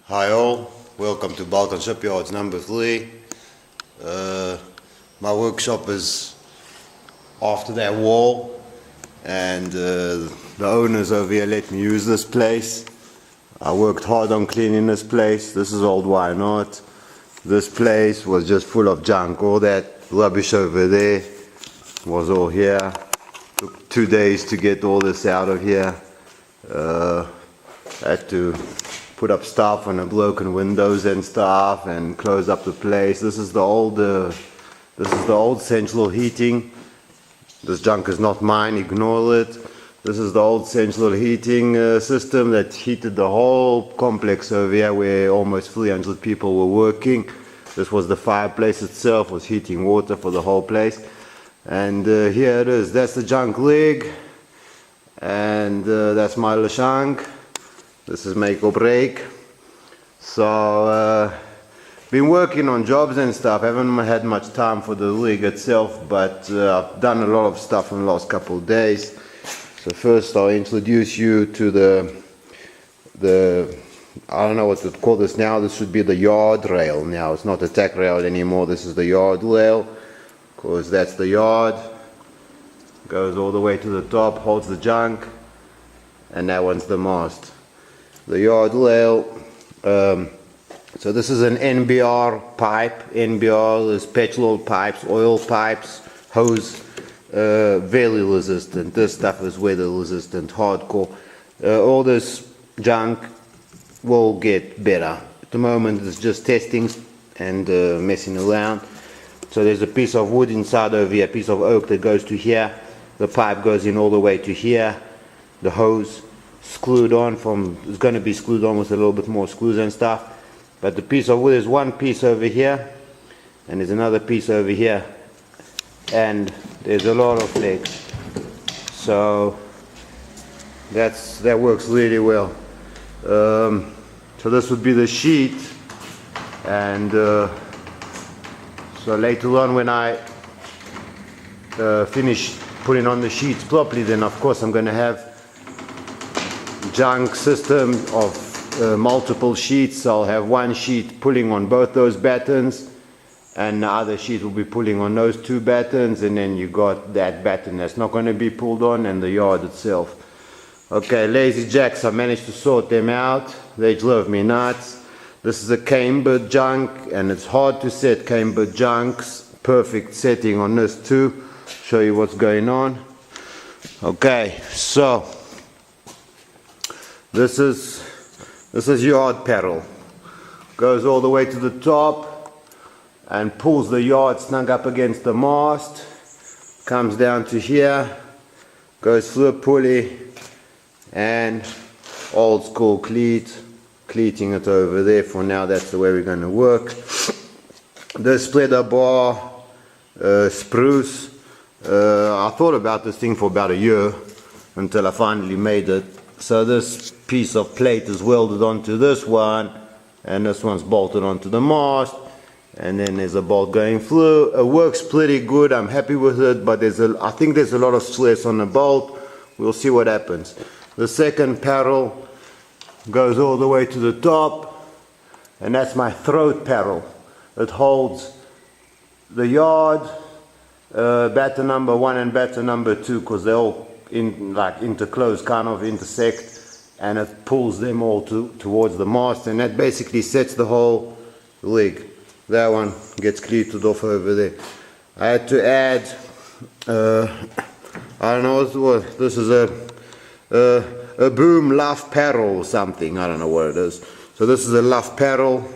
Hi all, welcome to Balkan Shipyards number 3. My workshop is after that wall, and the owners over here let me use this place. I worked hard on cleaning this place. This is old Why Not. This place was just full of junk. All that rubbish over there was all here. Took 2 days to get all this out of here. Had to put up stuff on the broken windows and stuff and close up the place. This is the old central heating. This junk is not mine, ignore it. This is the old central heating system that heated the whole complex over here where almost 300 people were working. This was the fireplace itself, was heating water for the whole place. And here it is, that's the junk leg. And that's my LaShunk. This is make or break. So, been working on jobs and stuff. Haven't had much time for the rig itself, but I've done a lot of stuff in the last couple of days. So first I'll introduce you to the I don't know what to call this now. This should be the yard rail now. It's not the tack rail anymore. This is the yard rail, because that's the yard. Goes all the way to the top, holds the junk, and that one's the mast. The yard rail, so this is an NBR pipe. NBR is petrol pipes, oil pipes, hose, very resistant. This stuff is weather resistant, hardcore. All this junk will get better. At the moment it's just testing and messing around. So there's a piece of wood inside over here, a piece of oak that goes to here. The pipe goes in all the way to here. The hose screwed on it's going to be screwed on with a little bit more screws and stuff, but the piece of wood is one piece over here and there's another piece over here, and there's a lot of legs, so that works really well. So this would be the sheet, and so later on when I finish putting on the sheets properly, then of course I'm going to have junk system of multiple sheets. I'll have one sheet pulling on both those battens, and the other sheet will be pulling on those two battens, and then you got that batten that's not going to be pulled on, and the yard itself. Okay, lazy jacks, I managed to sort them out. They drove me nuts. This is a cambered junk, and it's hard to set cambered junks. Perfect setting on this too. Show you what's going on. Okay, so this is yard paddle. Goes all the way to the top and pulls the yard snug up against the mast. Comes down to here, goes through a pulley, and old school cleating it over there. For now, that's the way we're going to work. The spreader bar, spruce. I thought about this thing for about a year until I finally made it. So this piece of plate is welded onto this one, and this one's bolted onto the mast, and then there's a bolt going through. It works pretty good. I'm happy with it, but I think there's a lot of stress on the bolt. We'll see what happens. The second paddle goes all the way to the top, and that's my throat paddle. It holds the yard, batter number 1 and batter number 2, because they're all interclose, kind of intersect, and it pulls them all towards the mast, and that basically sets the whole rig. That one gets cleated off over there. I had to add I don't know what this is, a boom luff paddle or something. I don't know what it is. So this is a luff paddle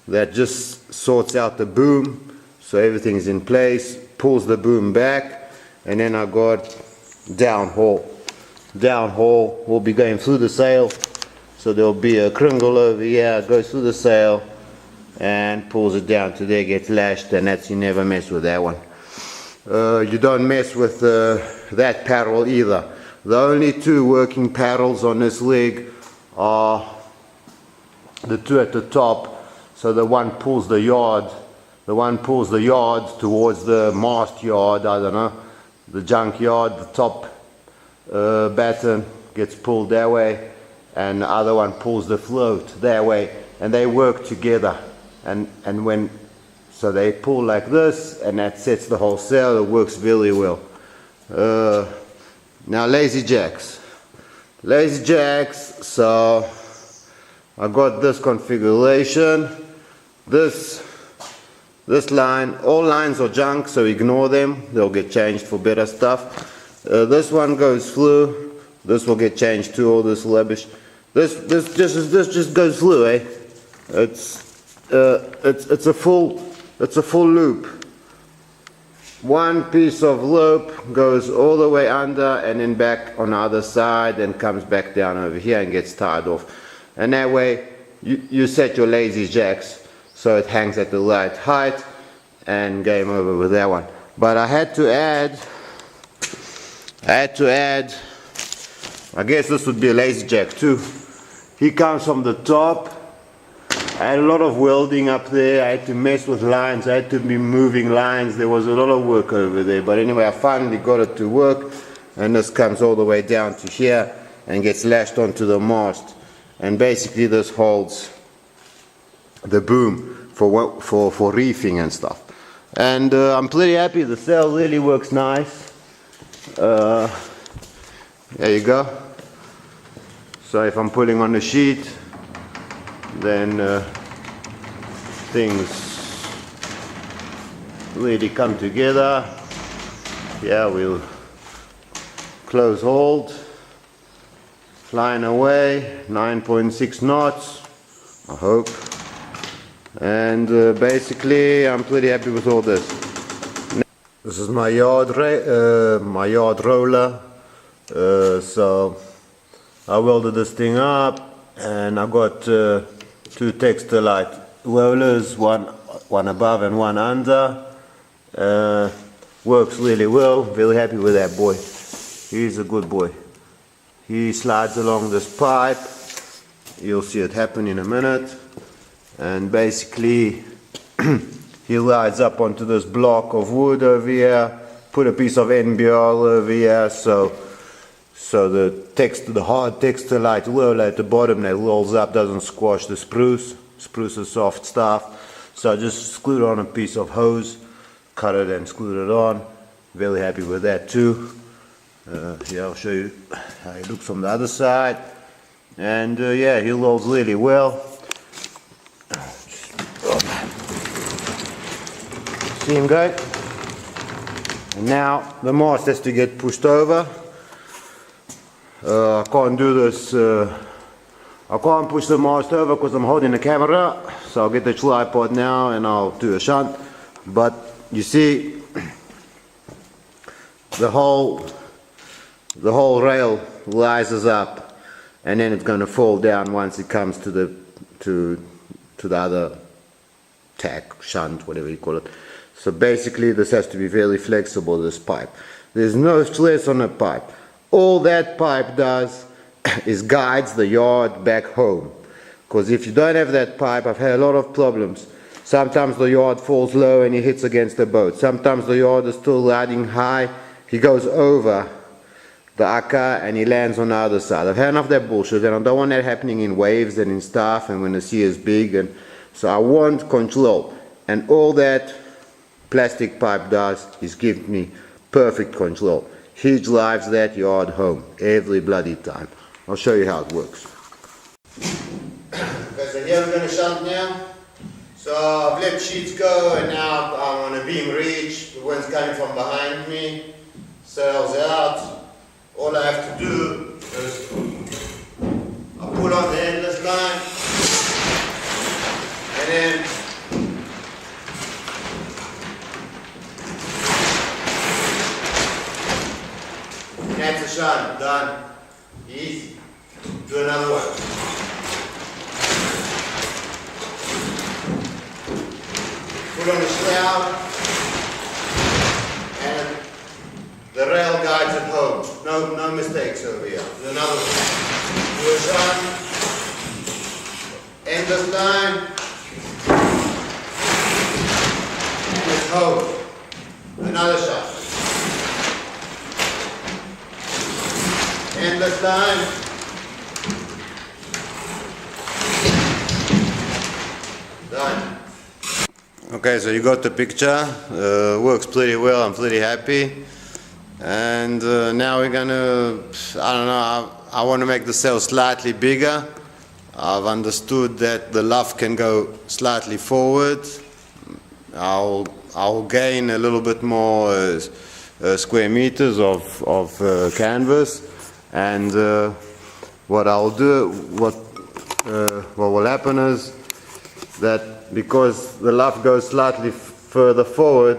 that just sorts out the boom, so everything's in place, pulls the boom back, and then I got downhaul. Downhaul will be going through the sail, so there'll be a kringle over here, goes through the sail and pulls it down to there, gets lashed, and you never mess with that one. You don't mess with that paddle either. The only two working paddles on this rig are the two at the top. So the one pulls the yard towards the mast yard, I don't know, the junk yard. The top batten gets pulled that way, and the other one pulls the float that way, and they work together. And so they pull like this, and that sets the whole sail. It works very well. Now lazy jacks. Lazy jacks, so I got this configuration. This line, all lines are junk, so ignore them. They'll get changed for better stuff. This one goes through. This will get changed too, all this rubbish. This just goes through, eh? It's a full loop. One piece of rope goes all the way under and then back on the other side and comes back down over here and gets tied off. And that way you set your lazy jacks so it hangs at the right height, and game over with that one. But I had to add, I guess this would be a lazy jack too. He comes from the top. I had a lot of welding up there. I had to mess with lines. I had to be moving lines. There was a lot of work over there. But anyway, I finally got it to work. And this comes all the way down to here and gets lashed onto the mast. And basically this holds the boom for reefing and stuff. And I'm pretty happy. The sail really works nice. There you go. So if I'm pulling on the sheet, then things really come together. Yeah, we'll close hold, flying away, 9.6 knots, I hope. And basically I'm pretty happy with all this. This is my yard roller. So I welded this thing up, and I got two Textilite rollers, one above and one under. Works really well. Very happy with that boy. He's a good boy. He slides along this pipe. You'll see it happen in a minute. And basically he rides up onto this block of wood over here, put a piece of NBR over here, so the hard Textilite roller at the bottom that rolls up doesn't squash the spruce. Spruce is soft stuff. So I just screwed on a piece of hose, cut it and screwed it on. Very happy with that too. Yeah, I'll show you how he looks from the other side. And yeah, he rolls really well. See him go? And now the mast has to get pushed over. I can't do this, I can't push the mast over because I'm holding the camera, so I'll get the tripod now and I'll do a shunt. But you see, the whole rail rises up, and then it's going to fall down once it comes to the other tack, shunt, whatever you call it. So basically this has to be very flexible, this pipe. There's no stress on the pipe. All that pipe does is guides the yard back home. Because if you don't have that pipe, I've had a lot of problems. Sometimes the yard falls low and he hits against the boat. Sometimes the yard is still riding high. He goes over the akka and he lands on the other side. I've had enough of that bullshit, and I don't want that happening in waves and in stuff and when the sea is big. And so I want control. And all that plastic pipe does is give me perfect control. He drives that yard home every bloody time. I'll show you how it works. Okay, so here we're going to shunt now. So I've let sheets go, and now I'm on a beam reach. The wind's coming from behind me. Sails out. All I have to do is I pull on the endless line, and then that's a shot, done. Easy. Do another one. Put on the shroud, and the rail guides it home. No mistakes over here. Do another one. Do a shot. End this line. And it's home. Another shot. End this line. Okay, so you got the picture. Works pretty well. I'm pretty happy. And now we're gonna, I don't know, I want to make the sail slightly bigger. I've understood that the luff can go slightly forward. I'll gain a little bit more square meters of canvas, and what I'll do, what will happen is that because the luff goes slightly further forward,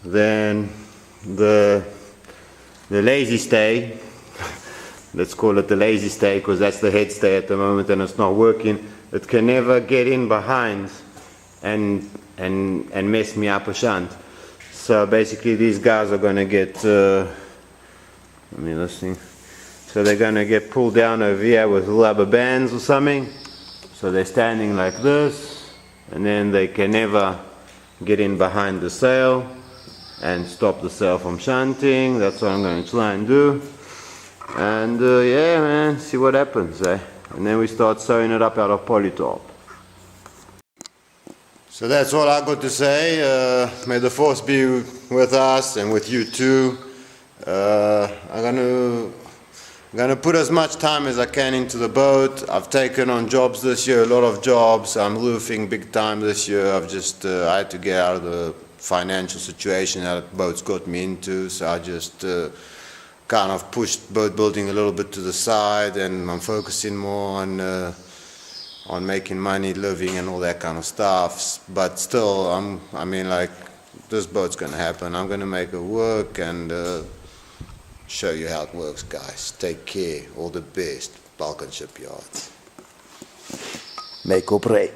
then the lazy stay, let's call it the lazy stay because that's the head stay at the moment and it's not working, it can never get in behind and mess me up a shunt. So basically these guys are going to get, so they're going to get pulled down over here with rubber bands or something. So they're standing like this, and then they can never get in behind the sail and stop the sail from shunting. That's what I'm going to try and do. And yeah, man, see what happens, eh? And then we start sewing it up out of polytarp. So that's all I got to say. May the force be with us and with you too. I'm gonna put as much time as I can into the boat. I've taken on jobs this year, a lot of jobs. I'm roofing big time this year. I've just I had to get out of the financial situation that the boat's got me into, so I just kind of pushed boat building a little bit to the side, and I'm focusing more on making money, living and all that kind of stuff. But still, I mean, like, this boat's gonna happen. I'm gonna make it work and show you how it works, guys. Take care. All the best. Balkan Shipyards. Make or break.